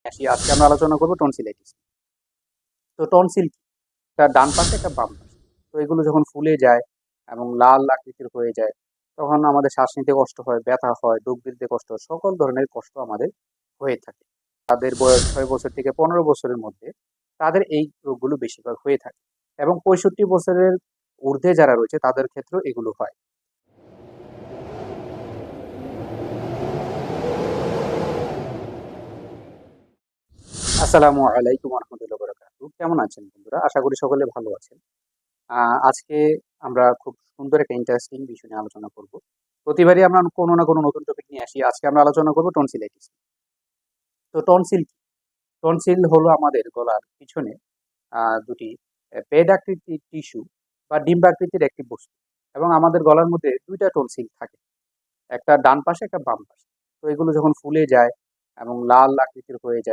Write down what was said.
আজকে আমরা আলোচনা করবো টনসিলাইটিস। তো টনসিল কি? একটা ডান পাশে একটা বাম পাশে। তো এগুলো যখন ফুলে যায় এবং লাল আকৃতির হয়ে যায়, তখন আমাদের শ্বাস নিতে কষ্ট হয়, ব্যথা হয়, ডুব দিতে কষ্ট হয়, সকল ধরনের কষ্ট আমাদের হয়ে থাকে। তাদের বয়স 6 বছর থেকে 15 বছরের মধ্যে তাদের এই রোগগুলো বেশিরভাগ হয়ে থাকে, এবং 65 বছরের ঊর্ধ্বে যারা রয়েছে তাদের ক্ষেত্রেও এগুলো হয়। আসসালামু আলাইকুম রহমতুল্লাহ বরকাতু। কেমন আছেন বন্ধুরা? আশা করি সকলে ভালো আছেন। আজকে আমরা খুব সুন্দর একটা ইন্টারেস্টিং বিষয় নিয়ে আলোচনা করব। প্রতিবারই আমরা কোনো না কোনো নতুন টপিক নিয়ে আসি। আজকে আমরা আলোচনা করব টনসিলাইটিস। তো টনসিল কি? টনসিল হলো আমাদের গলার পিছনে দুটি পেড আকৃতির টিস্যু বা ডিম্বাকৃতির একটি বস্তু, এবং আমাদের গলার মধ্যে দুইটা টনসিল থাকে, একটা ডান পাশে একটা বাম পাশে। তো এগুলো যখন ফুলে যায় এবং লাল আকৃতির হয়ে যায়